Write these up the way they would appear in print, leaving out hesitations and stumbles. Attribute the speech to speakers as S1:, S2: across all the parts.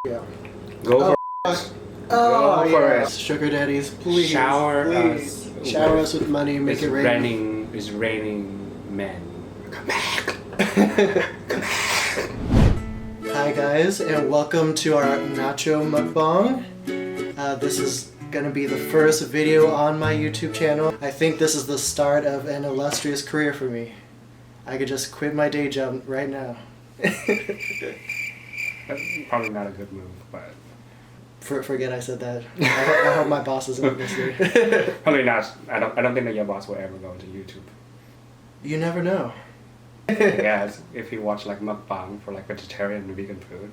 S1: Yeah.
S2: Go for it. Go for it.
S1: Sugar daddies, please.
S2: Shower
S1: Shower us with money, make it rain.
S2: It's raining men. Come back. Come back.
S1: Hi guys, and welcome to our Nacho Mukbang. This is gonna be the first video on my YouTube channel. I think this is the start of an illustrious career for me. I could just quit my day job right now.
S2: That's probably not a good move, but...
S1: Forget I said that. I hope my boss isn't listening.
S2: Probably not. I don't think that your boss will ever go to YouTube.
S1: You never know.
S2: Yes, if you watch like mukbang for like vegetarian and vegan food.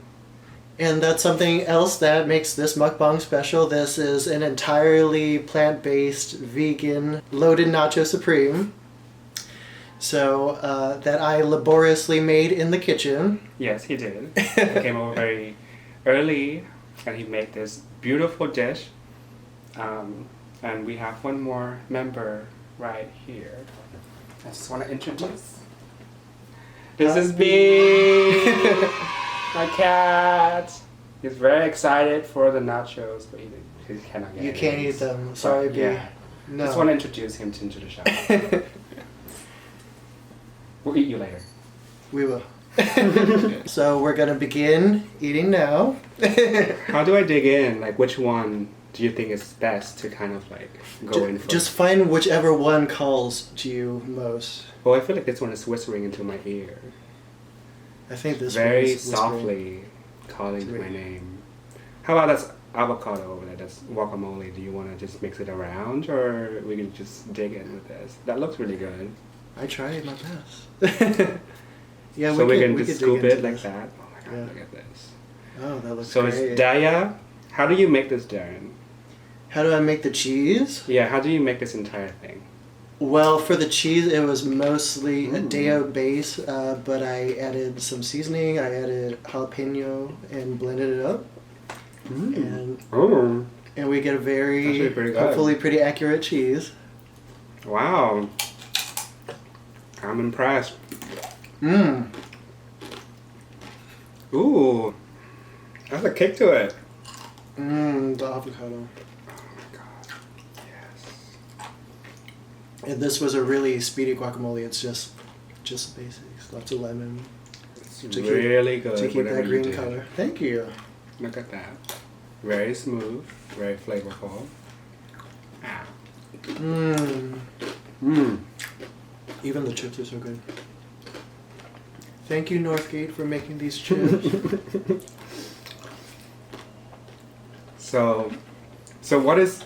S1: And that's something else that makes this mukbang special. This is an entirely plant-based, vegan, loaded nacho supreme. So, that I laboriously made in the kitchen.
S2: Yes, he did. He came over very early and he made this beautiful dish. And we have one more member right here. I just want to introduce. This is B, my cat. He's very excited for the nachos, but he cannot get it.
S1: You can't eat them. Sorry, B.
S2: Yeah.
S1: No.
S2: Just want to introduce him into the show. We'll eat you later.
S1: We will. So we're gonna begin eating now.
S2: How do I dig in? Like, which one do you think is best to kind of like go in for?
S1: Just find whichever one calls to you most.
S2: Well, I feel like this one is whispering into my ear.
S1: I think this
S2: very
S1: one is
S2: softly calling my name. How about that's avocado over there? That's guacamole. Do you want to just mix it around, or we can just dig in with this? That looks really good.
S1: I tried my best. Yeah,
S2: so we can
S1: just
S2: just scoop it like that. Oh my god, look at this.
S1: Oh, that looks
S2: so
S1: great.
S2: So it's Daya. How do you make this, Darren?
S1: How do I make the cheese?
S2: Yeah, how do you make this entire thing?
S1: Well, for the cheese, it was mostly a Daya base, but I added some seasoning. I added jalapeno and blended it up. And we get a very, hopefully pretty accurate cheese.
S2: Wow. I'm impressed. Ooh. That's a kick to it.
S1: The avocado.
S2: Oh my god. Yes.
S1: And this was a really speedy guacamole. It's just the basics. Lots of lemon.
S2: It's really good.
S1: To keep that green color. Thank you.
S2: Look at that. Very smooth. Very flavorful.
S1: Even the chips are so good. Thank you, Northgate, for making these chips.
S2: So what is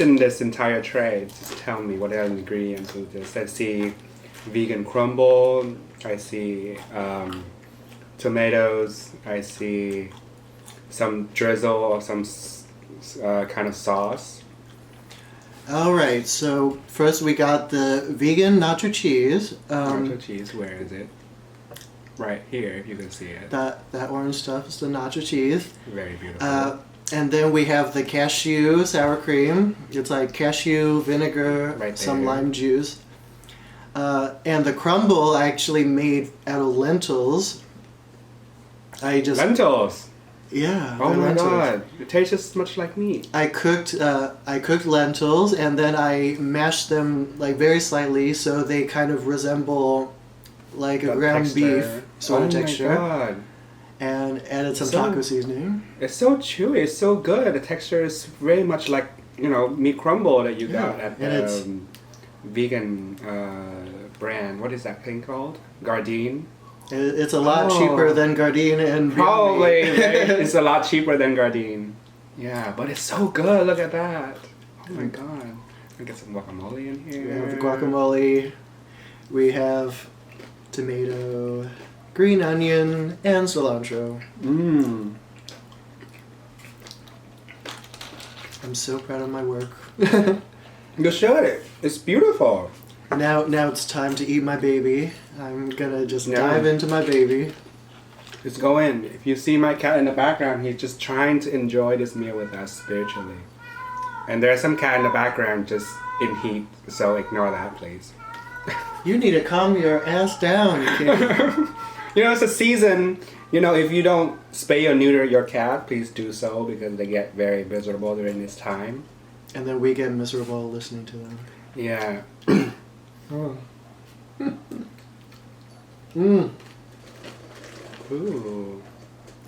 S2: in this entire tray? Just tell me what are the ingredients of this. I see vegan crumble. I see tomatoes. I see some drizzle or some kind of sauce.
S1: Alright, so first we got the vegan nacho cheese.
S2: Nacho cheese, where is it? Right here, if you can see it.
S1: That orange stuff is the nacho cheese.
S2: Very beautiful.
S1: And then we have the cashew sour cream. It's like cashew vinegar, some lime juice. And the crumble I actually made out of lentils.
S2: Lentils?
S1: Yeah.
S2: Oh my god! It tastes just much like meat.
S1: I cooked lentils and then I mashed them like very slightly so they kind of resemble like a ground beef sort of texture.
S2: Oh my god!
S1: And added some taco seasoning.
S2: It's so chewy. It's so good. The texture is very much like meat crumble that you got at the vegan brand. What is that thing called? Gardein.
S1: It's a lot cheaper than Gardein and
S2: probably it's a lot cheaper than Gardein. Yeah, but it's so good. Look at that. Oh my god. I get some guacamole in here.
S1: We have the guacamole. We have tomato, green onion, and cilantro. I'm so proud of my work.
S2: You should. It's beautiful.
S1: Now it's time to eat my baby. I'm gonna just dive into my baby.
S2: Just go in. If you see my cat in the background, he's just trying to enjoy this meal with us spiritually. And there's some cat in the background just in heat, so ignore that, please.
S1: You need to calm your ass down, kid.
S2: You know, it's a season You know, if you don't spay or neuter your cat, please do so because they get very miserable during this time.
S1: And then we get miserable listening to them.
S2: Yeah.
S1: Oh. Mmm.
S2: Ooh.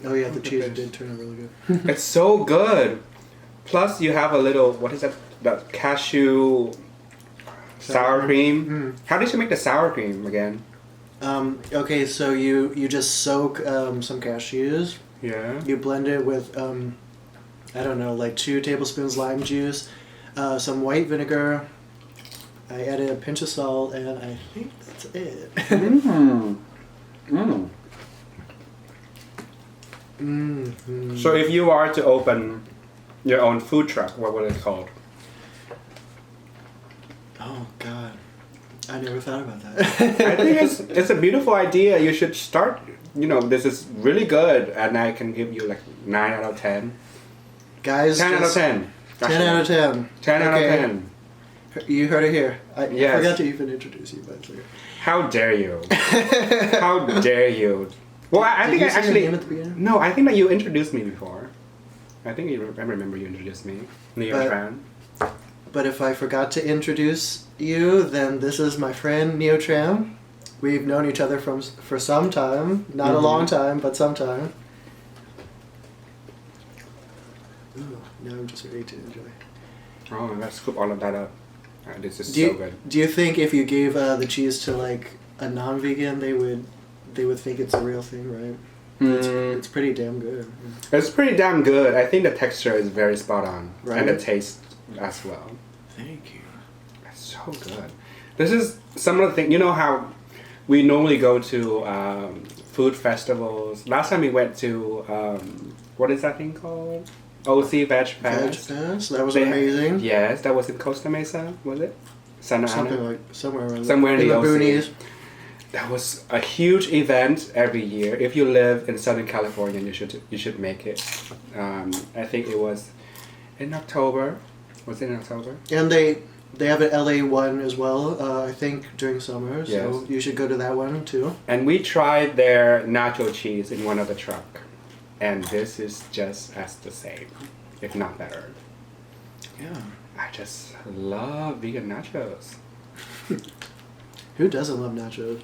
S1: Oh yeah, the cheese did turn out really good.
S2: It's so good. Plus, you have a little, what is that? The cashew sour cream.
S1: Mm.
S2: How did you make the sour cream again?
S1: Okay, so you just soak some cashews.
S2: Yeah.
S1: You blend it with I don't know, like 2 tablespoons lime juice, some white vinegar. I added a pinch of salt, and I think that's it.
S2: Mmm. Mmm.
S1: Mm-hmm.
S2: So if you are to open your own food truck, what would it called?
S1: Oh God, I never thought about that.
S2: I think it's a beautiful idea. You should start. You know, this is really good, and I can give you like 9 out of 10.
S1: Guys,
S2: 10 out of 10.
S1: 10 out of 10.
S2: 10 out of 10.
S1: You heard it here. I
S2: Yes.
S1: forgot to even introduce you, but it's okay.
S2: How dare you? How dare you? Well, I
S1: Did
S2: think
S1: you
S2: I
S1: say your
S2: actually.
S1: name at the beginning?
S2: No, I think that you introduced me before. I think I remember you introduced me. Neo Tran.
S1: But if I forgot to introduce you, then this is my friend Neo Tram. We've known each other for some time. Not a long time, but some time. Ooh, now I'm just ready to enjoy.
S2: Oh, let's scoop all of that up. This is
S1: Do
S2: so good.
S1: you think if you gave the cheese to like a non-vegan, they would think it's a real thing, right? It's pretty damn good.
S2: It's pretty damn good. I think the texture is very spot on.
S1: Right.
S2: And the taste as well.
S1: Thank you.
S2: It's so good. This is some of the things, you know how we normally go to food festivals. Last time we went to, what is that thing called? OC Veg Fest.
S1: Veg Fest? That was amazing.
S2: Yes, that was in Costa Mesa, was it? Santa Ana?
S1: Something like somewhere around
S2: Somewhere in the OC.
S1: boonies.
S2: That was a huge event every year. If you live in Southern California, you should make it. I think it was in October. Was it in October?
S1: And they have an LA one as well, I think, during summer. So
S2: Yes.
S1: you should go to that one too.
S2: And we tried their nacho cheese in one of the truck. And this is just as the same, if not better.
S1: Yeah.
S2: I just love vegan nachos.
S1: Who doesn't love nachos?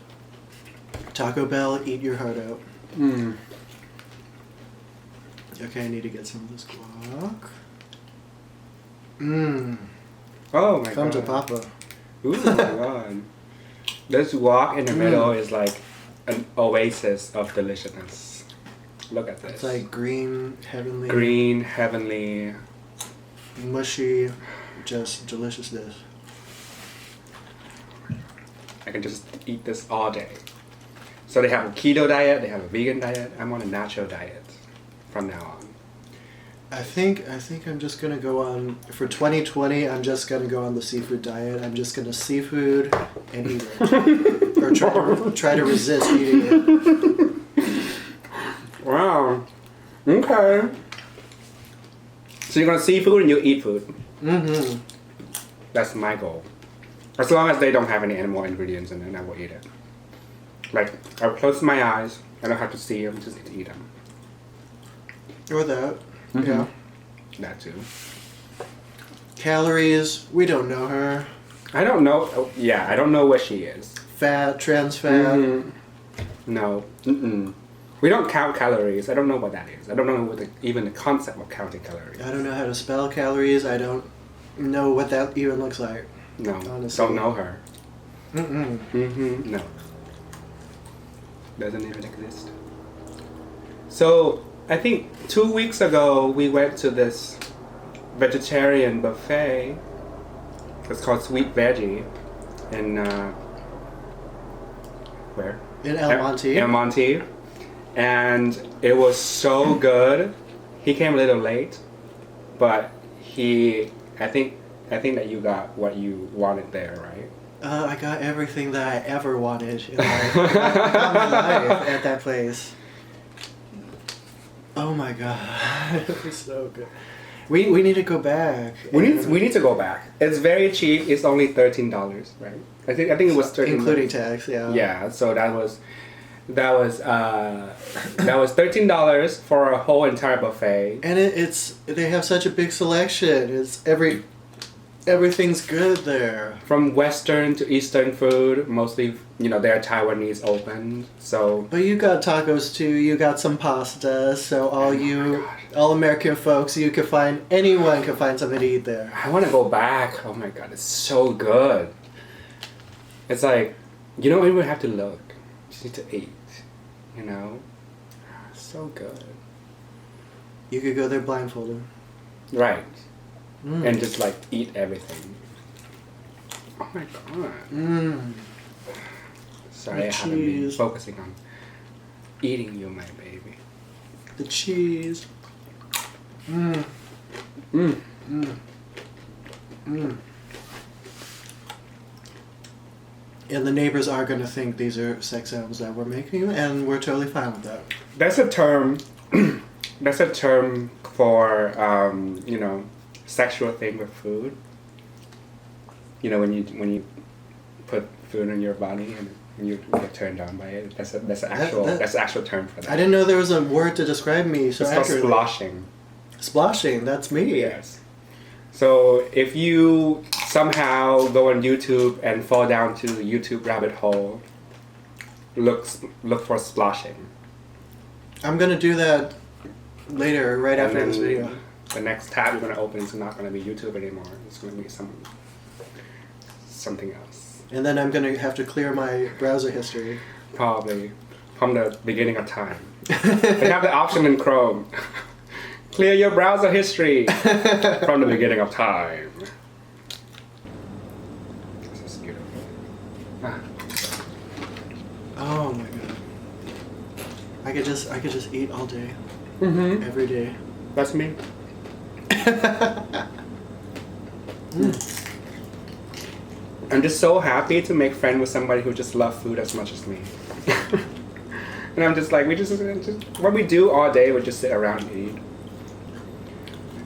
S1: Taco Bell, eat your heart out.
S2: Mm.
S1: Okay, I need to get some of this guac. Mmm.
S2: Oh my
S1: Come to
S2: god.
S1: Papa.
S2: Ooh my god. This guac in the middle is like an oasis of deliciousness. Look at this.
S1: It's like green, heavenly,
S2: green, heavenly.
S1: mushy, just deliciousness.
S2: I can just eat this all day. So they have a keto diet, they have a vegan diet. I'm on a nacho diet from now on.
S1: I think I'm just gonna go on for 2020. I'm just gonna go on the seafood diet. I'm just gonna seafood and eat it, or try to resist eating it.
S2: Wow. Okay. So you're gonna seafood and you eat food.
S1: Mm-hmm.
S2: That's my goal. As long as they don't have any animal ingredients in it, I will eat it. Like, I'll close my eyes. I don't have to see them, just eat them.
S1: Or that. Yeah.
S2: That too.
S1: Calories. We don't know her.
S2: I don't know. Oh, yeah, I don't know what she is.
S1: Fat, trans fat.
S2: No. Mm-mm. We don't count calories. I don't know what that is. I don't know what even the concept of counting calories.
S1: I don't know how to spell calories. I don't know what that even looks like.
S2: No.
S1: Honestly.
S2: Don't know her.
S1: Mm-mm.
S2: No. Doesn't even exist. So, I think 2 weeks ago we went to this vegetarian buffet. It's called Sweet Veggie in where?
S1: In El Monte.
S2: El Monte. And it was so good. He came a little late, but I think that you got what you wanted there, right?
S1: I got everything that I ever wanted in my life at that place. Oh my god, it was so good. We need to go back.
S2: We need to go back. It's very cheap. It's only $13, right? I think it was $13.
S1: Including tax, yeah.
S2: Yeah, so that was, That was $13 for a whole entire buffet.
S1: And they have such a big selection. Everything's good there.
S2: From Western to Eastern food, mostly, they're Taiwanese open, so...
S1: But you got tacos too, you got some pasta, so all American folks, anyone can find something to eat there.
S2: I want to go back. Oh my god, it's so good. It's like, you don't even have to look. You just need to eat, So good.
S1: You could go there blindfolded.
S2: Right. And just like eat everything. Oh my god. Sorry, I haven't been focusing on eating you, my baby.
S1: The cheese. And the neighbors are going to think these are sex sounds that we're making, and we're totally fine with that.
S2: That's a term. That's a term for sexual thing with food. When you put food in your body and you get turned on by it. That's an actual term for that.
S1: I didn't know there was a word to describe me so accurately.
S2: It's called sloshing.
S1: Splashing, that's me.
S2: Yes. So if you somehow go on YouTube and fall down to the YouTube rabbit hole, look for splashing. I'm
S1: gonna do that later, right after this video.
S2: The next tab you're gonna open is not gonna be YouTube anymore. It's gonna be something else.
S1: And then I'm gonna have to clear my browser history.
S2: Probably from the beginning of time. They have the option in Chrome. Clear your browser history from the beginning of time. This is beautiful.
S1: Oh my god. I could just eat all day. Every day.
S2: That's me. I'm just so happy to make friends with somebody who just loves food as much as me. And I'm just like, what we do all day, we just sit around and eat.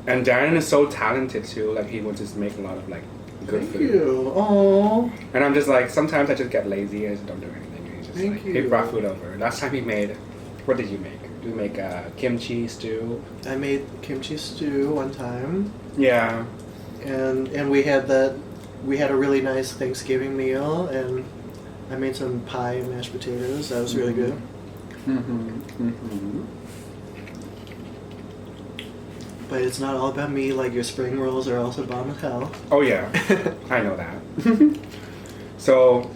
S2: And Darren is so talented too, like he will just make a lot of like good food.
S1: Thank you. Aww.
S2: And I'm just like, sometimes I just get lazy and just don't do anything. And he brought food over. Last time he made, what did you make? Did you make kimchi stew?
S1: I made kimchi stew one time.
S2: Yeah.
S1: And we had a really nice Thanksgiving meal, and I made some pie and mashed potatoes. That was really good. But it's not all about me, like your spring rolls are also bomb as hell.
S2: Oh yeah, I know that. So,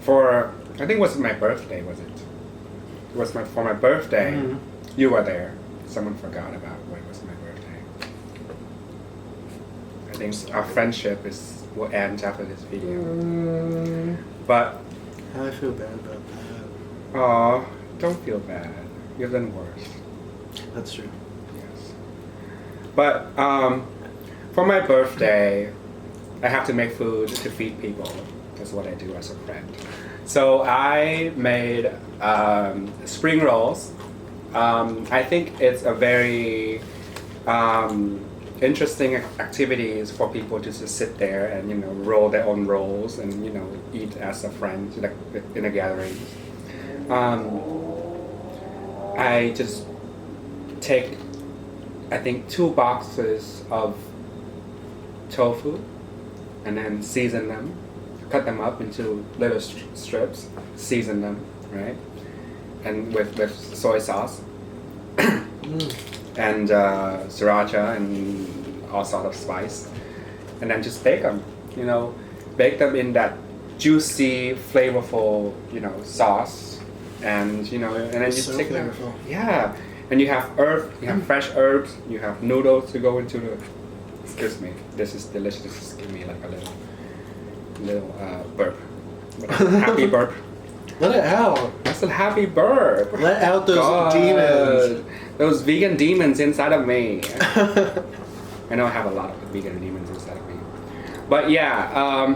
S2: I think it was my birthday, was it? It was for my birthday, you were there. Someone forgot about when it was my birthday. I think our friendship will end after this video. But...
S1: I feel bad about that.
S2: Aw, don't feel bad. You've done worse.
S1: That's true.
S2: Yes. But for my birthday, I have to make food to feed people. That's what I do as a friend. So I made spring rolls. I think it's a very interesting activities for people to just sit there and roll their own rolls and eat as a friend, like in a gathering. I just take, I think, 2 boxes of tofu and then season them, cut them up into little strips, season them, right? And with soy sauce and sriracha and all sort of spice, and then just bake them. Bake them in that juicy, flavorful, sauce, and and then you
S1: so
S2: take them.
S1: flavorful.
S2: Yeah, and you have fresh herbs, you have noodles to go into the. Excuse me, this is delicious. Just give me like a little burp, happy burp.
S1: Let it out.
S2: That's a happy burp.
S1: Let out those demons.
S2: Those vegan demons inside of me. I know I have a lot of vegan demons inside of me. But yeah,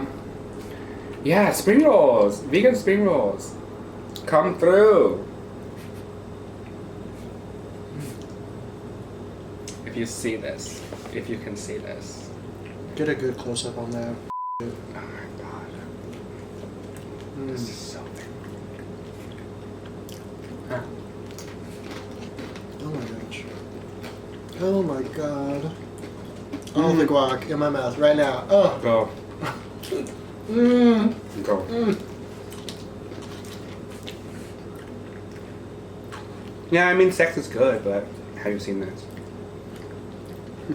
S2: spring rolls. Vegan spring rolls. Come through. If you see this, if you can see this.
S1: Get a good close up on that.
S2: Oh my god. This is so
S1: Oh my god. All the guac in my mouth right now. Oh.
S2: Go.
S1: Mmm.
S2: Go.
S1: Mm.
S2: Yeah, I mean, sex is good, but have you seen this?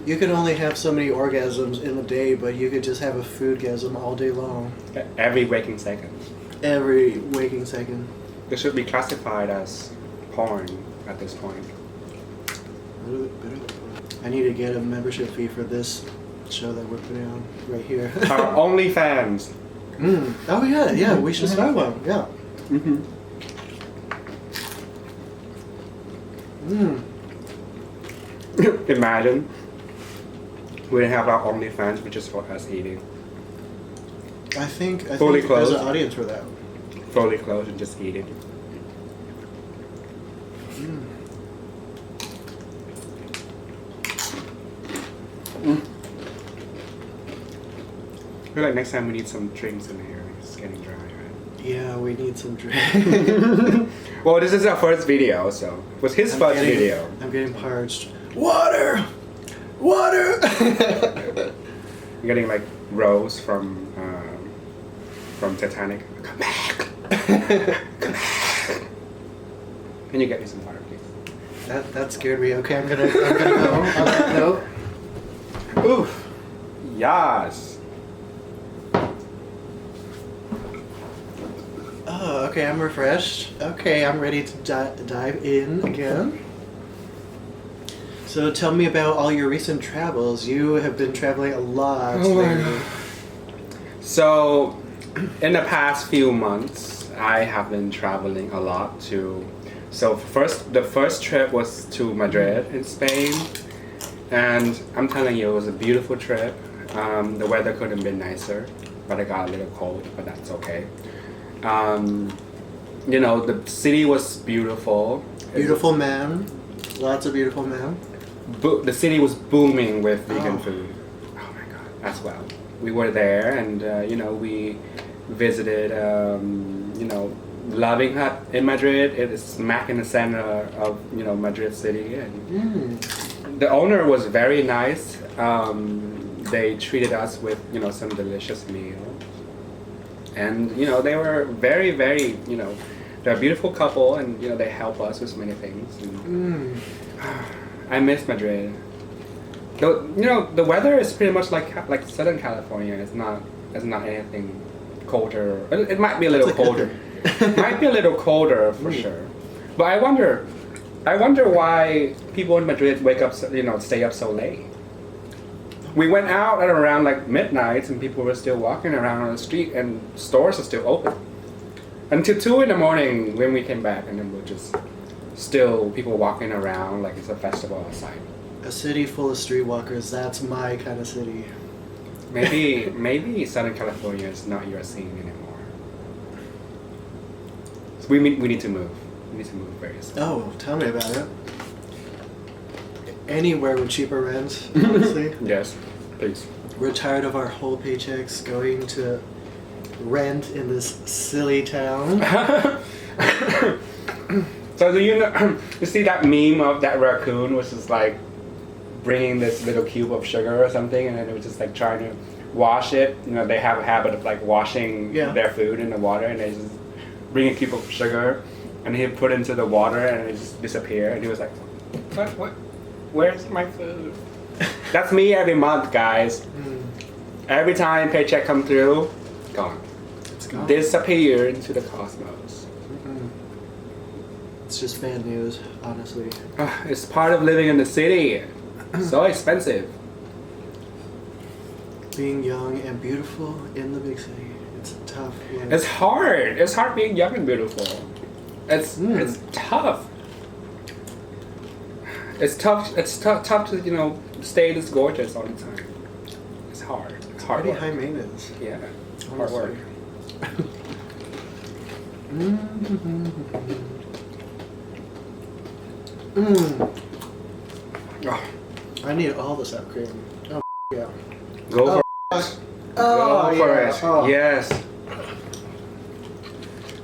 S1: You can only have so many orgasms in a day, but you could just have a foodgasm all day long.
S2: Every waking second.
S1: Every waking second.
S2: It should be classified as porn at this point.
S1: I need to get a membership fee for this show that we're putting on right here.
S2: Our OnlyFans.
S1: Oh yeah, we should start one. Yeah.
S2: Mm-hmm. Imagine we have our OnlyFans, which is for us eating.
S1: I think
S2: Fully
S1: there's
S2: closed.
S1: an audience for that.
S2: Fully closed and just eating. I feel like next time we need some drinks in here. It's getting dry, right?
S1: Yeah, we need some drink.
S2: Well, this is our first video, so it was his first video.
S1: I'm getting parched. Water! Water!
S2: I'm getting like Rose from Titanic. Come back! Come back! Can you get me some water, please?
S1: That scared me. Okay, I'm gonna go on that note.
S2: Oof! Yes!
S1: Oh, okay, I'm refreshed. Okay, I'm ready to dive in again. So tell me about all your recent travels. You have been traveling a lot lately.
S2: So, in the past few months, I have been traveling a lot to. So the first trip was to Madrid in Spain, and I'm telling you, it was a beautiful trip. The weather could have been nicer, but it got a little cold, but that's okay. You know, the city was beautiful.
S1: Beautiful man. Lots of beautiful men.
S2: The city was booming with vegan food. Oh my god, as well. We were there, and you know, we visited Loving Hut in Madrid. It is smack in the center of Madrid city, and the owner was very nice. They treated us with some delicious meals, and they were very, very they're a beautiful couple, and they help us with many things. And, I miss Madrid. The weather is pretty much like Southern California. It's not anything colder. It might be a little colder. Might be a little colder for sure. But I wonder why people in Madrid stay up so late. We went out at around like midnight, and people were still walking around on the street, and stores are still open until 2 in the morning when we came back, and then we're just still people walking around like it's a festival outside.
S1: A city full of streetwalkers. That's my kind of city.
S2: Maybe Southern California is not your scene anymore. So we need to move. We need to move very soon.
S1: Oh, tell me about it. Anywhere with cheaper rent, honestly.
S2: Yes, please.
S1: We're tired of our whole paychecks going to rent in this silly town.
S2: So do you see that meme of that raccoon, which is like bringing this little cube of sugar or something, and then it was just like trying to wash it. They have a habit of like washing their food in the water, and they just bring a cube of sugar, and he put it into the water, and it just disappeared. And he was like, "What? Where's my food?" That's me every month, guys. Every time paycheck come through, gone.
S1: It's gone.
S2: Disappeared into the cosmos.
S1: It's just bad news, honestly.
S2: It's part of living in the city. So expensive.
S1: Being young and beautiful in the big city. It's tough. Yeah.
S2: It's hard. It's hard being young and beautiful. It's tough. It's tough. It's tough to stay this gorgeous all the time. It's hard. It's hard
S1: Pretty
S2: work.
S1: high maintenance.
S2: Yeah. It's hard work.
S1: Oh, I need all the sour cream. Oh yeah.
S2: Go for it. Go for it.
S1: Oh.
S2: Yes.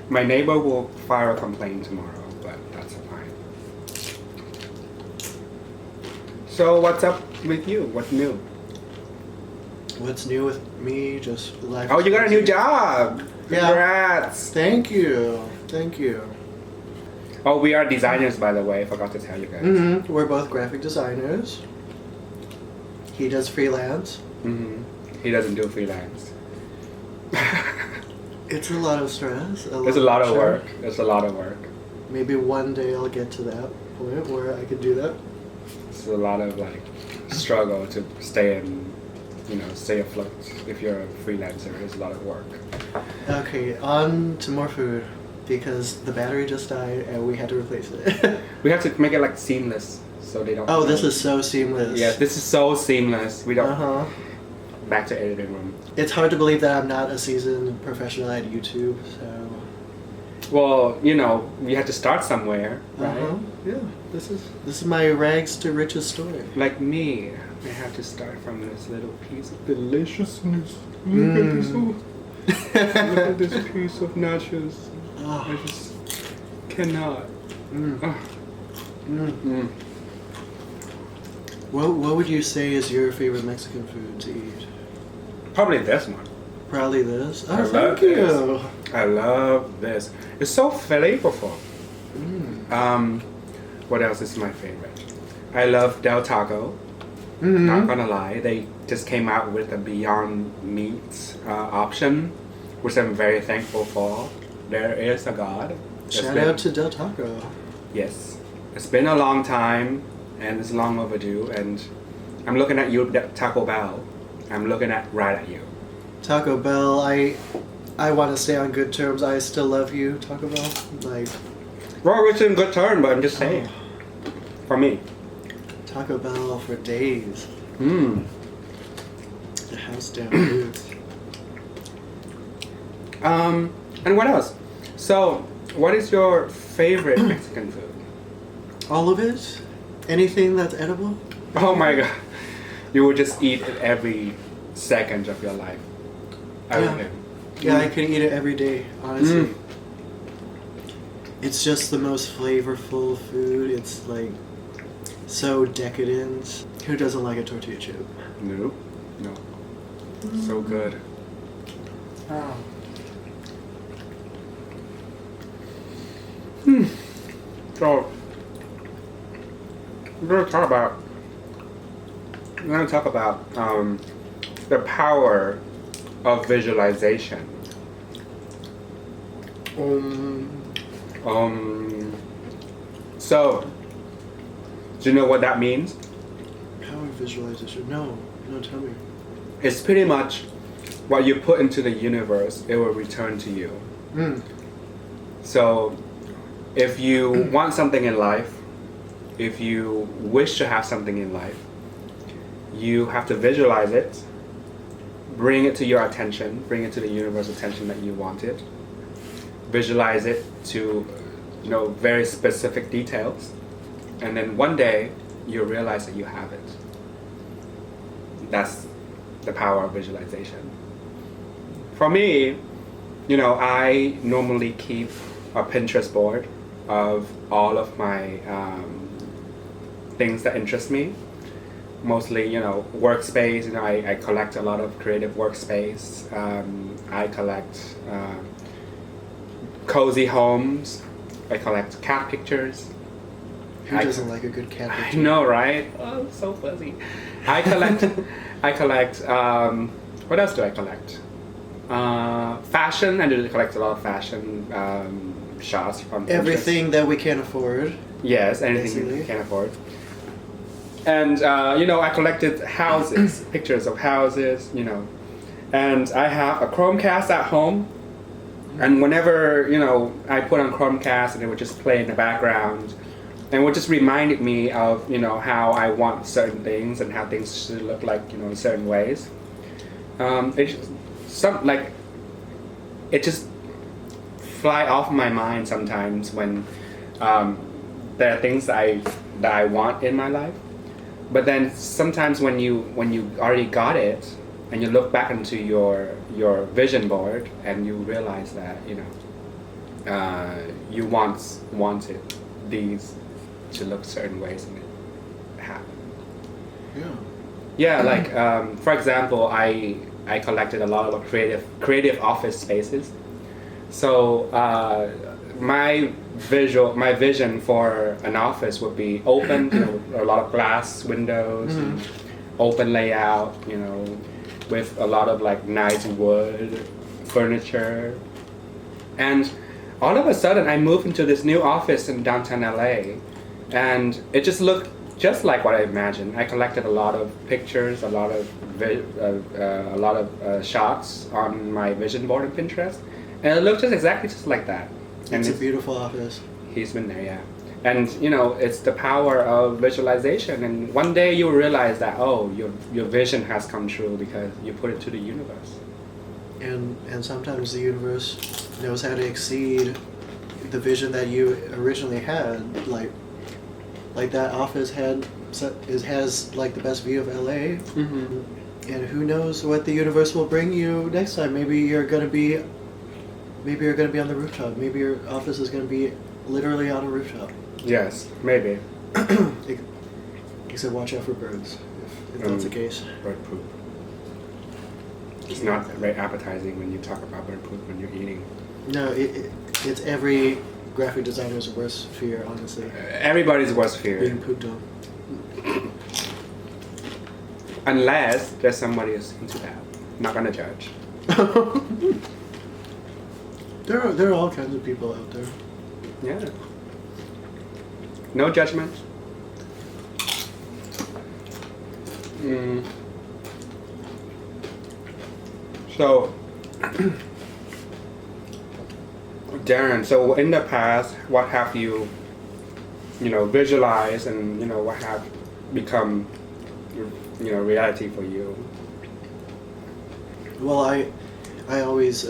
S2: My neighbor will file a complaint tomorrow, but that's fine. So what's up with you? What's new?
S1: What's new with me? Just life.
S2: Oh, you got a new job.
S1: Yeah.
S2: Congrats.
S1: Thank you. Thank you.
S2: Oh, we are designers, by the way. Forgot to tell you guys.
S1: Mm-hmm. We're both graphic designers. He does freelance.
S2: Mm-hmm. He doesn't do freelance.
S1: It's a lot of stress.
S2: It's a lot of
S1: pressure.
S2: work. It's a lot of work.
S1: Maybe one day I'll get to that point where I can do that.
S2: It's a lot of like struggle to stay afloat. If you're a freelancer, it's a lot of work.
S1: Okay, on to more food because the battery just died and we had to replace it.
S2: We have to make it like seamless so they don't.
S1: Oh, this is so seamless.
S2: Yeah, this is so seamless. We don't.
S1: Uh-huh.
S2: Back to editing room.
S1: It's hard to believe that I'm not a seasoned professional at YouTube, so...
S2: Well, we had to start somewhere, right?
S1: Uh-huh. Yeah, this is my rags to riches story.
S2: Like me, I had to start from this little piece of deliciousness. Look at this. Look at this piece of nachos.
S1: Oh.
S2: I just cannot.
S1: What would you say is your favorite Mexican food to eat?
S2: Probably this one.
S1: Probably this.
S2: I
S1: Oh,
S2: love
S1: thank you.
S2: this. I love this. It's so flavorful. What else is my favorite? I love Del Taco. Not gonna lie, they just came out with a Beyond Meat option, which I'm very thankful for. There is a God.
S1: Shout out to Del Taco.
S2: Yes, it's been a long time and it's long overdue. And I'm looking at you, Taco Bell. I'm looking right at you.
S1: Taco Bell, I want to stay on good terms. I still love you, Taco Bell. Like,
S2: Well, it's in good term, but I'm just saying. For me.
S1: Taco Bell for days. The house down roots.
S2: And what else? So, what is your favorite Mexican food?
S1: All of it? Anything that's edible?
S2: Oh my god. You would just eat it every second of your life. Everything.
S1: Yeah, I could eat it every day, honestly. It's just the most flavorful food. It's like so decadent. Who doesn't like a tortilla chip?
S2: No. So good.
S1: Oh.
S2: So, we're going to talk about the power of visualization. So, do you know what that means?
S1: Power visualization. No, tell me.
S2: It's pretty much what you put into the universe, it will return to you. So, if you want something in life, if you wish to have something in life, you have to visualize it, bring it to your attention, bring it to the universe attention that you want it, visualize it to very specific details, and then one day you'll realize that you have it. That's the power of visualization. For me, I normally keep a Pinterest board of all of my things that interest me. Mostly, workspace. I collect a lot of creative workspace. I collect cozy homes. I collect cat pictures.
S1: Who doesn't like a good cat picture?
S2: I know, right? Oh, so fuzzy. I collect. What else do I collect? Fashion. I do collect a lot of fashion shots from Pinterest.
S1: Everything that we can't afford.
S2: Yes, anything
S1: basically.
S2: you can afford. And I collected houses, pictures of houses, and I have a Chromecast at home. And whenever I put on Chromecast, and it would just play in the background, and it would just remind me of how I want certain things and how things should look like in certain ways. It just fly off my mind sometimes when there are things that I want in my life. But then sometimes when you already got it and you look back into your vision board and you realize that you once wanted these to look certain ways and it happened.
S1: Yeah.
S2: Yeah, like for example, I collected a lot of creative office spaces. So my vision for an office would be open, a lot of glass windows, and open layout, with a lot of like nice wood furniture. And all of a sudden, I moved into this new office in downtown LA, and it just looked just like what I imagined. I collected a lot of pictures, a lot of shots on my vision board on Pinterest, and it looked just exactly just like that. And
S1: It's a beautiful office.
S2: He's been there, yeah. And it's the power of visualization. And one day you'll realize that your vision has come true because you put it to the universe.
S1: And sometimes the universe knows how to exceed the vision that you originally had. Like that office has like the best view of LA.
S2: Mm-hmm.
S1: And who knows what the universe will bring you next time? Maybe you're gonna be on the rooftop. Maybe your office is gonna be literally on a rooftop.
S2: Yes, maybe.
S1: Except watch out for birds, if that's the case.
S2: Bird poop. It's not very appetizing when you talk about bird poop when you're eating.
S1: No, it's every graphic designer's worst fear, honestly.
S2: Everybody's worst fear.
S1: Being pooped on.
S2: Unless there's somebody who's into that. Not gonna judge.
S1: There are all kinds of people out there.
S2: Yeah. No judgment. So, Darren, so in the past, what have you, visualized and, what have become, reality for you?
S1: Well, I always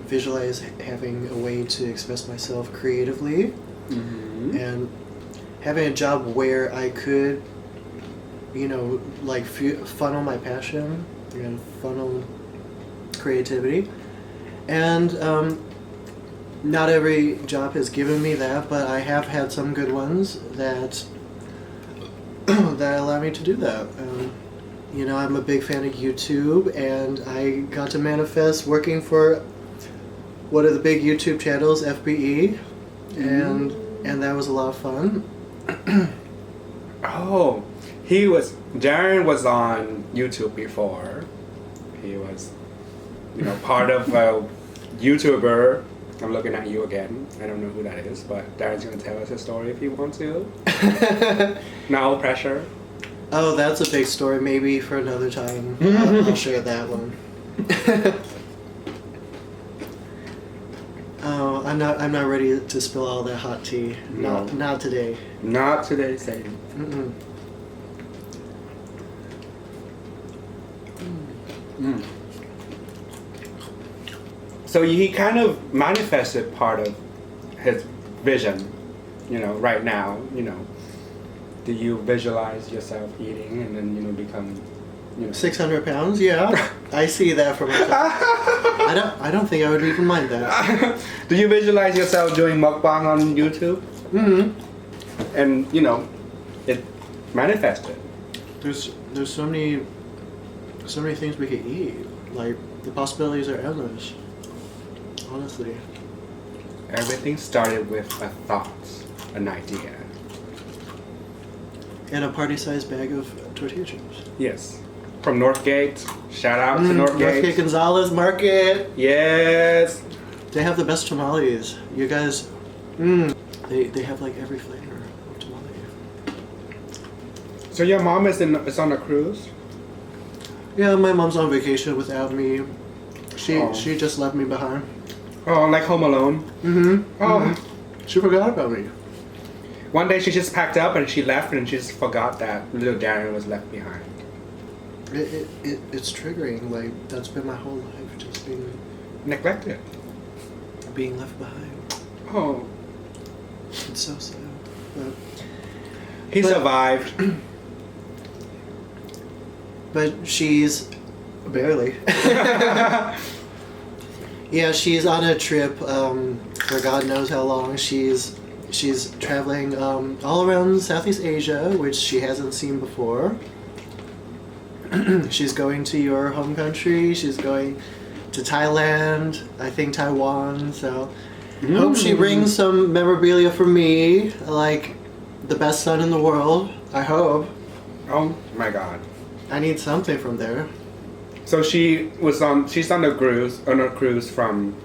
S1: visualize having a way to express myself creatively, and having a job where I could, like funnel my passion and funnel creativity. And not every job has given me that, but I have had some good ones that that allow me to do that. I'm a big fan of YouTube, and I got to manifest working for one of the big YouTube channels, FBE, and that was a lot of fun.
S2: Oh, Darren was on YouTube before. He was, part of a YouTuber. I'm looking at you again. I don't know who that is, but Darren's going to tell us his story if you want to. No pressure.
S1: Oh, that's a big story. Maybe for another time. I'll share that one. Oh, I'm not ready to spill all that hot tea.
S2: No.
S1: Not today.
S2: Not today, Satan. So he kind of manifested part of his vision, right now, Do you visualize yourself eating and then, become,
S1: 600 pounds? Yeah. I see that for myself. I don't think I would even mind that.
S2: Do you visualize yourself doing mukbang on YouTube? And, it manifested.
S1: There's so many things we could eat. Like, the possibilities are endless. Honestly.
S2: Everything started with a thought, an idea.
S1: And a party-sized bag of tortilla chips.
S2: Yes. From Northgate. Shout out to Northgate.
S1: Northgate Gonzalez Market.
S2: Yes.
S1: They have the best tamales. You guys, they have like every flavor of tamale.
S2: So your mom is on a cruise?
S1: Yeah, my mom's on vacation without me. She just left me behind.
S2: Oh, like Home Alone? Oh.
S1: She forgot about me.
S2: One day she just packed up and she left and she just forgot that little Darren was left behind.
S1: It's triggering. Like, that's been my whole life, just being
S2: Neglected.
S1: being left behind.
S2: Oh.
S1: It's so sad.
S2: He survived.
S1: But she's barely. Yeah, she's on a trip for God knows how long. She's traveling all around Southeast Asia, which she hasn't seen before. She's going to your home country. She's going to Thailand. I think Taiwan. So hope she brings some memorabilia for me, like the best son in the world. I hope.
S2: Oh my god.
S1: I need something from there.
S2: So she's on a cruise from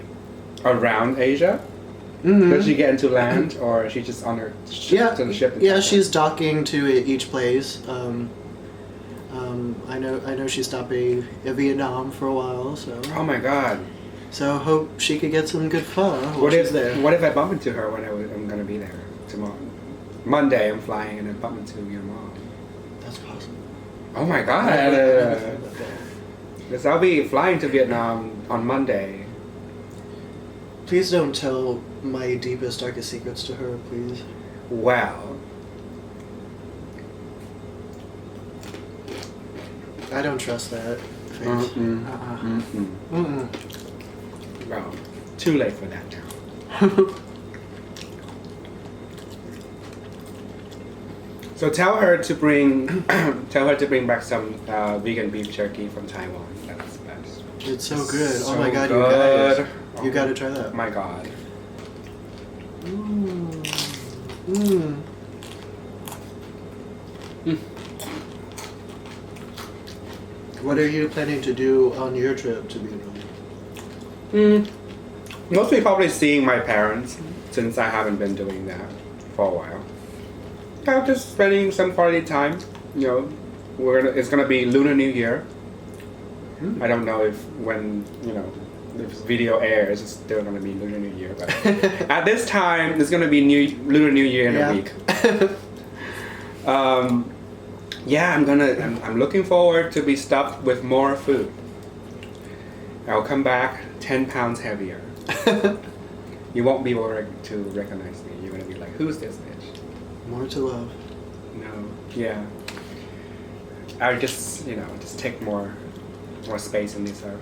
S2: around Asia. Does she get into land, or is she just on her ship to the ship?
S1: Yeah, she's docking to each place. I know she's stopping in Vietnam for a while, so.
S2: Oh my god.
S1: So hope she could get some good fun while
S2: What
S1: she's
S2: if
S1: there.
S2: What if I bump into her when I'm gonna be there tomorrow? Monday I'm flying and I bump into your mom.
S1: That's possible.
S2: Oh my god. Because I'll be flying to Vietnam on Monday.
S1: Please don't tell my deepest, darkest secrets to her, please.
S2: Well,
S1: I don't trust that. Faith.
S2: Well, too late for that now. So tell her to bring back some vegan beef jerky from Taiwan. That's the best.
S1: It's so good.
S2: So
S1: oh my god,
S2: good.
S1: you guys. You gotta try that.
S2: Oh my god.
S1: What are you planning to do on your trip to Vietnam?
S2: Mostly probably seeing my parents, since I haven't been doing that for a while. Yeah, just spending some quality time. You know, it's gonna be Lunar New Year. I don't know if if this video airs, it's still gonna be Lunar New Year. But at this time, it's gonna be Lunar New Year in a week. Yeah, I'm looking forward to be stuffed with more food. I'll come back 10 pounds heavier. You won't be able to recognize me. You're gonna be like, who's this bitch?
S1: More to love.
S2: No. Yeah. I just take more space in this earth.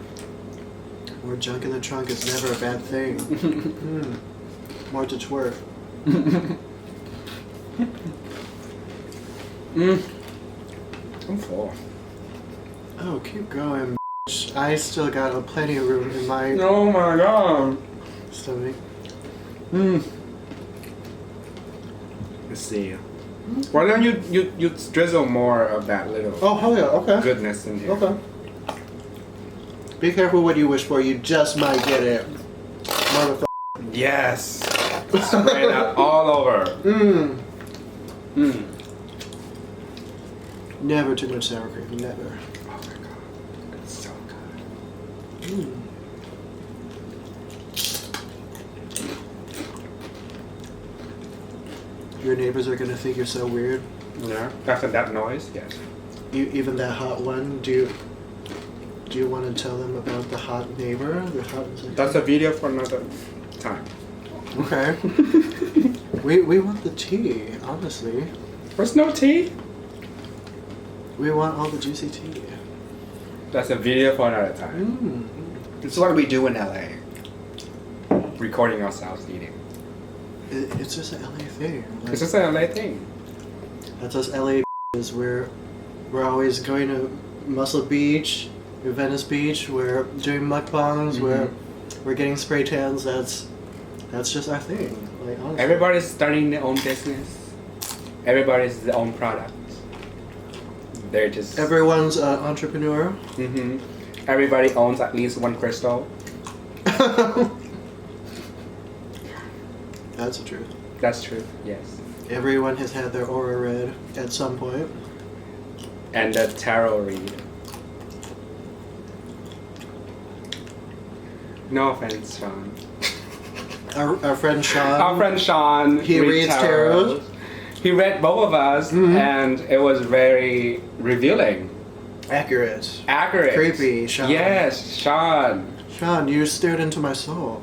S1: More junk in the trunk is never a bad thing. More to twerk.
S2: I'm full.
S1: Oh, keep going, bitch. I still got plenty of room in my
S2: Oh my god.
S1: stomach.
S2: Let's see. Why don't you drizzle more of that little
S1: Oh, hell yeah, okay.
S2: goodness in here?
S1: Okay. Be careful what you wish for, you just might get it. Motherfucker.
S2: Yes. Spray that all over.
S1: Never too much sour cream, never.
S2: Oh my god. It's so good.
S1: Your neighbors are gonna think you're so weird.
S2: Yeah. After that noise, yes.
S1: Even that hot one, do you want to tell them about the hot neighbor?
S2: That's a video for another time.
S1: Okay. we want the tea, honestly.
S2: There's no tea?
S1: We want all the juicy tea.
S2: That's a video for another time. This is what we do in LA. Recording ourselves eating.
S1: It's just an LA thing. Like,
S2: It's just an LA thing.
S1: that's us LA is we're always going to Muscle Beach, Venice Beach. We're doing mukbangs. We're getting spray tans. That's just our thing. Like honestly.
S2: Everybody's starting their own business. Everybody's their own product. They're just...
S1: Everyone's an entrepreneur.
S2: Everybody owns at least one crystal.
S1: That's the truth.
S2: That's true, yes.
S1: Everyone has had their aura read at some point.
S2: And the tarot read. No offense, Sean.
S1: Our friend Sean.
S2: Our friend Sean.
S1: He reads tarot.
S2: He read both of us, and it was very revealing.
S1: Accurate.
S2: Accurate.
S1: Creepy, Sean.
S2: Yes, Sean.
S1: Sean, you stared into my soul.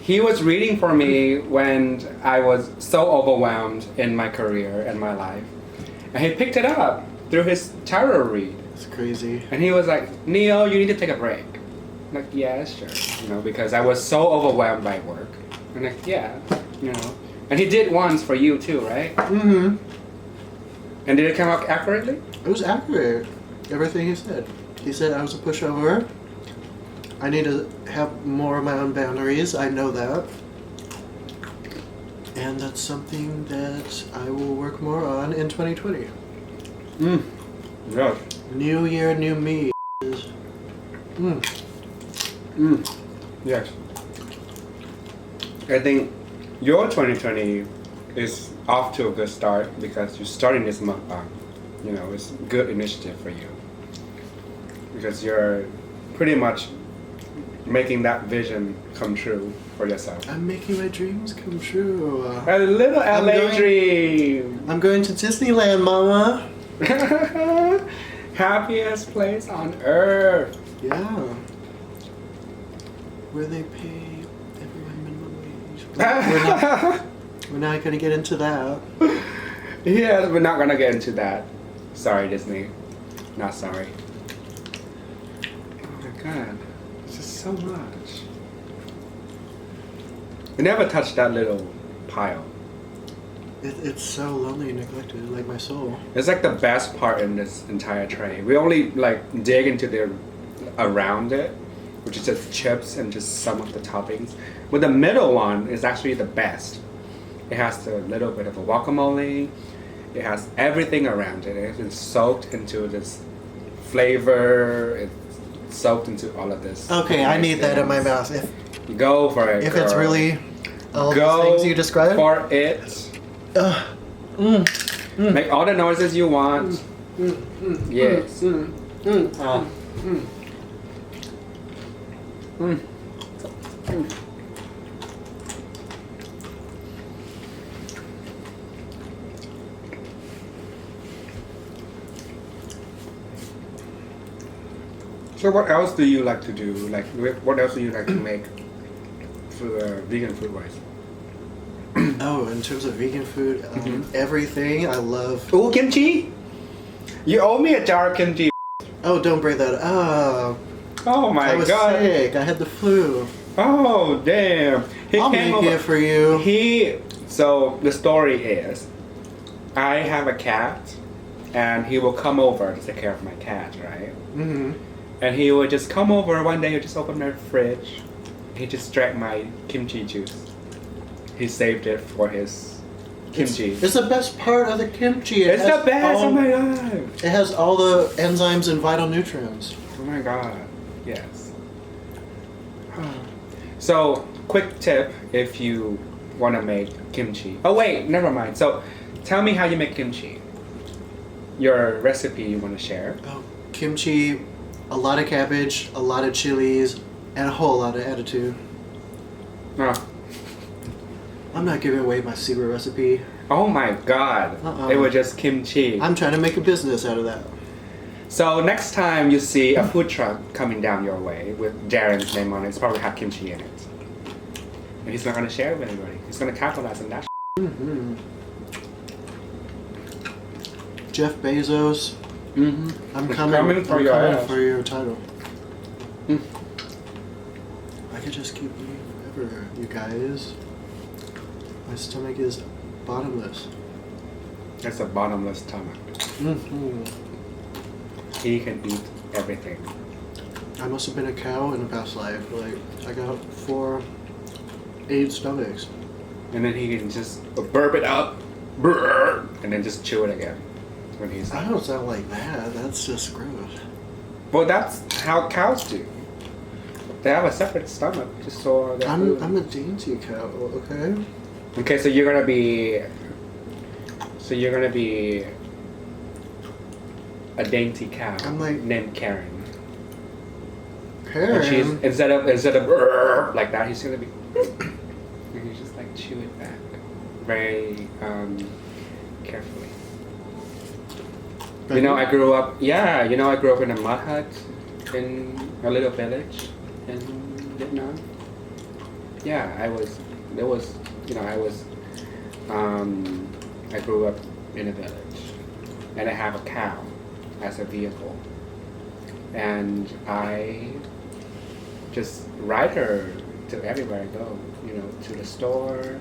S2: He was reading for me when I was so overwhelmed in my career and my life. And he picked it up through his tarot read.
S1: It's crazy.
S2: And he was like, Neil, you need to take a break. I'm like, yeah, sure. Because I was so overwhelmed by work. I'm like, yeah, And he did once for you too, right? And did it come out accurately?
S1: It was accurate. everything he said. He said I was a pushover. I need to have more of my own boundaries. I know that. And that's something that I will work more on in 2020.
S2: Yes.
S1: New year, new me.
S2: Yes. I think your 2020 is off to a good start because you're starting this mukbang. You know, it's a good initiative for you. Because you're pretty much making that vision come true for yourself.
S1: I'm making my dreams come true.
S2: A little LA dream!
S1: I'm going to Disneyland, Mama.
S2: Happiest place on earth!
S1: Yeah. Where they pay everyone minimum wage. We're not going to get into that.
S2: Yeah, we're not gonna get into that. Sorry, Disney. Not sorry. Oh my god. It's just so much. We never touched that little pile.
S1: It's so lonely and neglected, like my soul.
S2: It's like the best part in this entire tray. We only like dig into the around it, which is just chips and just some of the toppings. But the middle one is actually the best. It has a little bit of a guacamole. It has everything around it. It's soaked into this flavor. It's soaked into all of this.
S1: Okay, I need that in my mouth.
S2: Go for it.
S1: If
S2: girl.
S1: it's really all
S2: Go
S1: the things you described.
S2: for it. Make all the noises you want. Yes. So what else do you like to do? Like, what else do you like to make for vegan food wise?
S1: Oh, in terms of vegan food, everything I love.
S2: Oh, kimchi! You owe me a jar of kimchi.
S1: Oh, don't bring that up.
S2: Oh my
S1: I was
S2: god.
S1: sick. I had the flu.
S2: Oh damn.
S1: I'll make it for you.
S2: So the story is, I have a cat, and he will come over to take care of my cat, right?
S1: Mm-hmm.
S2: And he would just come over one day. He'd just open my fridge. He just drank my kimchi juice. He saved it for his kimchi.
S1: It's the best part of the kimchi.
S2: It's the best. Oh my god.
S1: It has all the enzymes and vital nutrients.
S2: Oh my god. Yes. So, quick tip if you want to make kimchi. Oh wait, never mind. So, tell me how you make kimchi. Your recipe you want to share.
S1: Oh, kimchi, a lot of cabbage, a lot of chilies, and a whole lot of attitude.
S2: Oh.
S1: I'm not giving away my secret recipe.
S2: Oh my god. It was just kimchi.
S1: I'm trying to make a business out of that.
S2: So next time you see a food truck coming down your way with Darren's name on it, it's probably have kimchi in it. And he's not going to share it with anybody. He's going to capitalize on that.
S1: Mm-hmm. Jeff Bezos.
S2: Mm-hmm.
S1: I'm coming
S2: for your ass.
S1: for your title. I could just keep eating forever, you guys. My stomach is bottomless.
S2: It's a bottomless stomach.
S1: Mm-hmm.
S2: He can eat everything.
S1: I must have been a cow in a past life. Like, I got 8 stomachs.
S2: And then he can just burp it up, and then just chew it again. When he's
S1: I don't sound like that. That's just gross.
S2: Well, that's how cows do. They have a separate stomach just so their food.
S1: I'm a dainty cow, okay?
S2: Okay, so you're gonna be a dainty cow.
S1: I'm like
S2: named Karen.
S1: Karen.
S2: And she's instead of like that, he's gonna be and you just like chew it back very carefully. You know, I grew up in a mud hut in a little village in Vietnam. Yeah, I grew up in a village, and I have a cow as a vehicle, and I just ride her to everywhere I go. You know, to the store,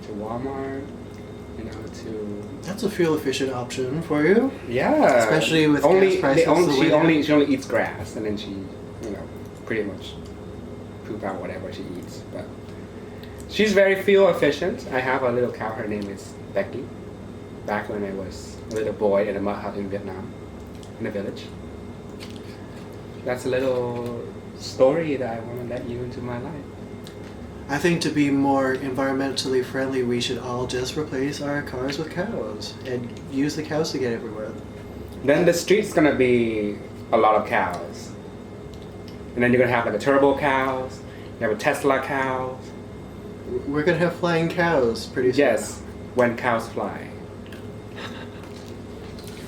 S2: to Walmart, you know, to
S1: That's a fuel efficient option for you.
S2: yeah,
S1: Especially with gas prices
S2: she only eats grass, and then she, you know, pretty much poop out whatever she eats. But she's very fuel efficient. I have a little cow. Her name is Becky. Back when I was a little boy in a mud hut in Vietnam, in a village. That's a little story that I want to let you into my life.
S1: I think to be more environmentally friendly, we should all just replace our cars with cows and use the cows to get everywhere.
S2: Then the street's gonna be a lot of cows. And then you're gonna have like a turbo cows, you have a Tesla cows.
S1: We're gonna have flying cows pretty soon.
S2: Yes, when cows fly.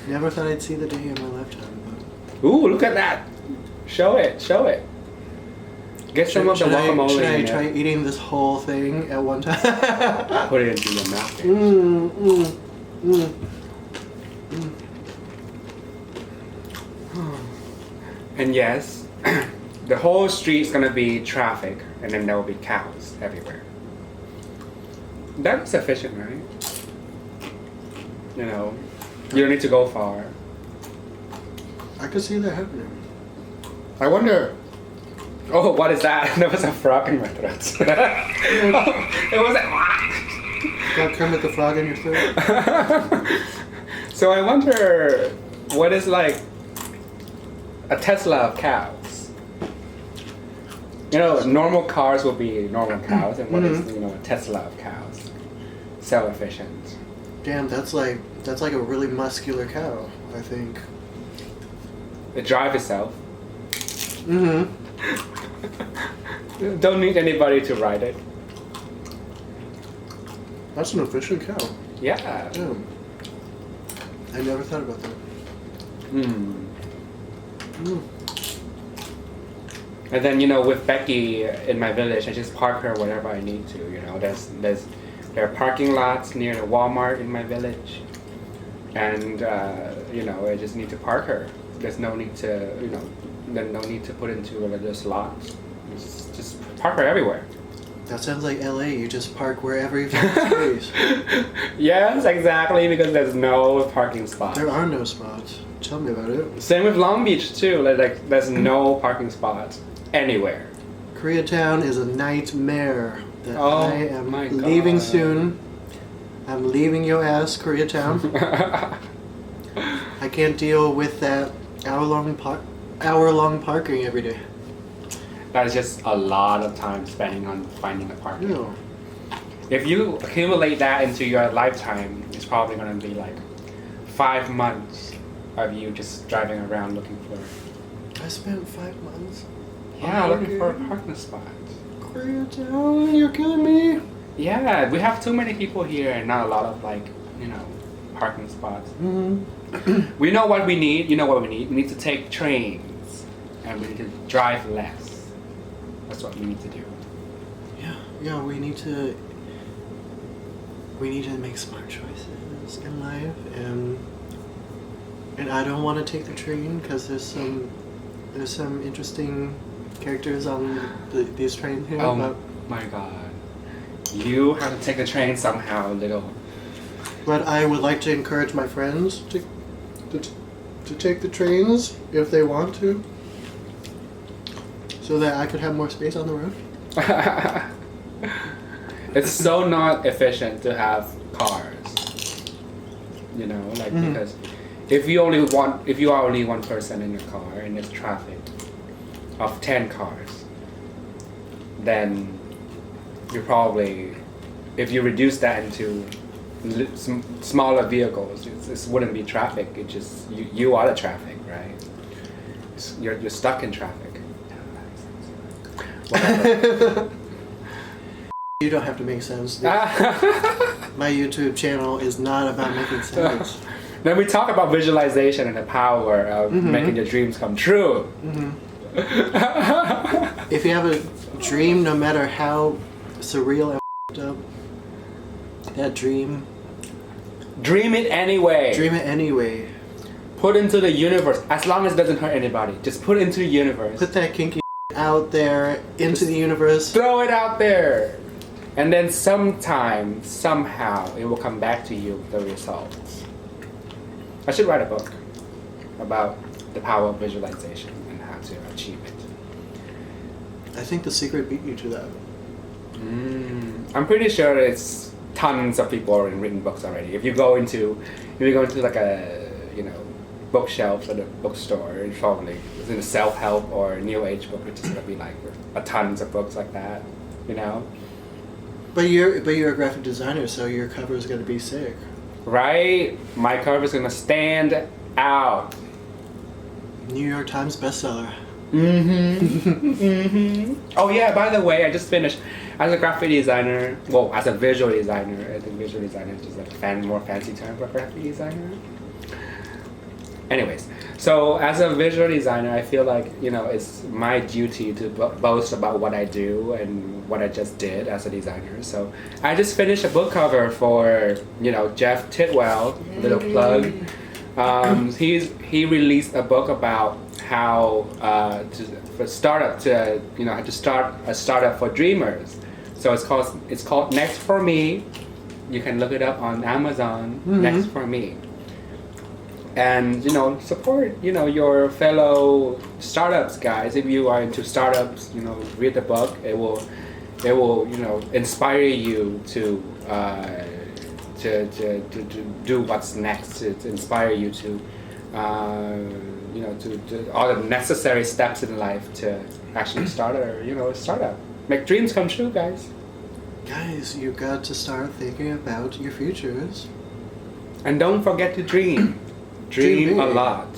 S1: Never thought I'd see the day in my lifetime.
S2: Ooh, look at that! Show it, show it. Get some of the guacamole.
S1: Should I try eating this whole thing at one time?
S2: Put it into your mouth. And yes, the whole street's gonna be traffic, and then there will be cows everywhere. That's efficient, right? You know, you don't need to go far.
S1: I could see that happening.
S2: I wonder. Oh, what is that? There was a frog in my throat. It was
S1: Got Kermit the Frog in your throat?
S2: So I wonder what is like a Tesla of cows. You know, normal cars will be normal cows, and what is, you know, a Tesla of cows? So efficient.
S1: Damn, that's like a really muscular cow, I think.
S2: It drives itself.
S1: Mm-hmm.
S2: Don't need anybody to ride it.
S1: That's an efficient cow.
S2: Yeah.
S1: Damn. I never thought about that.
S2: And then, you know, with Becky in my village, I just park her wherever I need to. You know, there are parking lots near the Walmart in my village, and you know, I just need to park her. There's no need to, you know, there's no need to put into a religious lot. Just park her everywhere.
S1: That sounds like LA. You just park wherever you find space.
S2: Yes, exactly, because there's no parking spots.
S1: There are no spots. Tell me about it.
S2: Same with Long Beach too. Like there's no parking spots anywhere.
S1: Koreatown is a nightmare. That
S2: Oh,
S1: I am
S2: my
S1: leaving
S2: God.
S1: soon. I'm leaving your ass, Koreatown. I can't deal with that hour-long parking every day.
S2: That's just a lot of time spending on finding a parking.
S1: No.
S2: If you accumulate that into your lifetime, it's probably going to be like 5 months of you just driving around looking for.
S1: I spent 5 months.
S2: Yeah, looking for a parking spot.
S1: Koreatown, you're killing me.
S2: Yeah, we have too many people here and not a lot of, like, you know, parking spots. We know what we need. You know what we need? We need to take trains, and we need to drive less. That's what we need to do.
S1: Yeah, we need to make smart choices in life, and I don't want to take the train because there's some interesting characters on these trains here.
S2: Oh my God. You have to take the train somehow, little.
S1: But I would like to encourage my friends to take the trains if they want to, so that I could have more space on the road.
S2: It's so not efficient to have cars. You know, like because if you are only one person in your car and there's traffic of 10 cars, then you probably, if you reduce that into smaller vehicles, it wouldn't be traffic. It just you are the traffic, right? You're stuck in traffic. Whatever.
S1: You don't have to make sense. My YouTube channel is not about making sense.
S2: Then we talk about visualization and the power of making your dreams come true.
S1: If you have a dream, no matter how surreal and f***ed up, that dream,
S2: Dream it anyway.
S1: dream it anyway.
S2: Put into the universe. As long as it doesn't hurt anybody. Just put it into the universe.
S1: Put that kinky out there into the universe.
S2: Throw it out there. And then sometime, somehow, it will come back to you with the results. I should write a book about the power of visualization and how to achieve it.
S1: I think The Secret beat you to that.
S2: I'm pretty sure it's tons of people have written books already. If you go into like a bookshelf at a bookstore, it's probably it's in a self-help or new age book. It's just gonna be like a tons of books like that,
S1: But you're a graphic designer, so your cover is gonna be sick.
S2: Right? My cover is gonna stand out.
S1: New York Times bestseller.
S2: Oh yeah, by the way, I just finished as a graphic designer. Well, as a visual designer, I think visual designer is just like more fancy term for graphic designer. Anyways, so as a visual designer, I feel like it's my duty to boast about what I do and what I just did as a designer. So I just finished a book cover for Jeff Tidwell, little plug. He released a book about how to start a startup for dreamers. So it's called Next for Me. You can look it up on Amazon. Next for Me. And support your fellow startups, guys. If you are into startups, read the book. It will inspire you to do what's next. To inspire you to to all the necessary steps in life to actually start a startup. Make dreams come true, guys.
S1: Guys, you got to start thinking about your futures.
S2: And don't forget to dream. Dream a lot.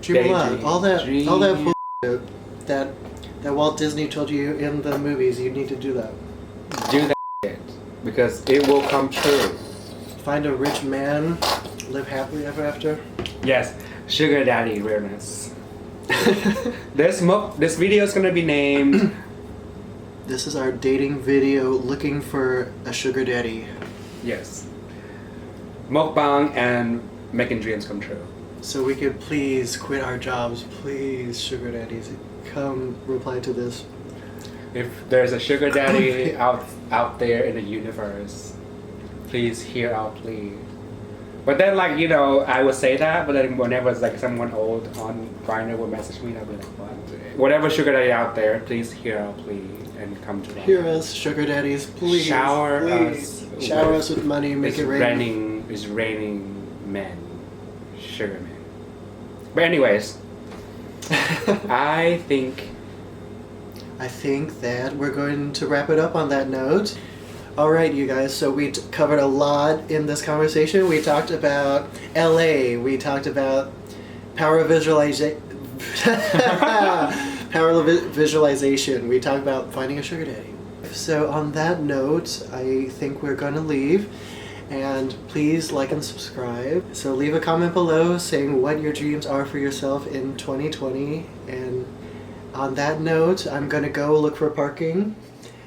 S1: Dream a lot. All that bullshit that Walt Disney told you in the movies, you need to do that.
S2: Do that shit, because it will come true.
S1: Find a rich man, live happily ever after.
S2: Yes, sugar daddy awareness. This video is gonna be named.
S1: This is our dating video looking for a sugar daddy.
S2: Yes. Mukbang and making dreams come true.
S1: So we could please quit our jobs, please, sugar daddies, come reply to this.
S2: If there's a sugar daddy out there in the universe, please hear our plea. But then I would say that, but then whenever it's like someone old on Grindr would message me, I'd be like, what? Whatever sugar daddy out there, please hear our plea and come to us.
S1: Hear us, sugar daddies, please.
S2: Shower us
S1: with money, make it rain.
S2: It's raining men. Sugar man. But anyways, I think
S1: that we're going to wrap it up on that note. Alright, you guys, so we covered a lot in this conversation. We talked about LA, we talked about power of visualization, we talked about finding a sugar daddy. So on that note, I think we're going to leave. And please like and subscribe. So leave a comment below saying what your dreams are for yourself in 2020. And on that note, I'm gonna go look for parking.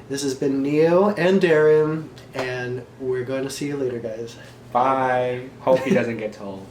S1: This has been Neo and Darren, and we're going to see you later, guys.
S2: Bye. Hope he doesn't get told.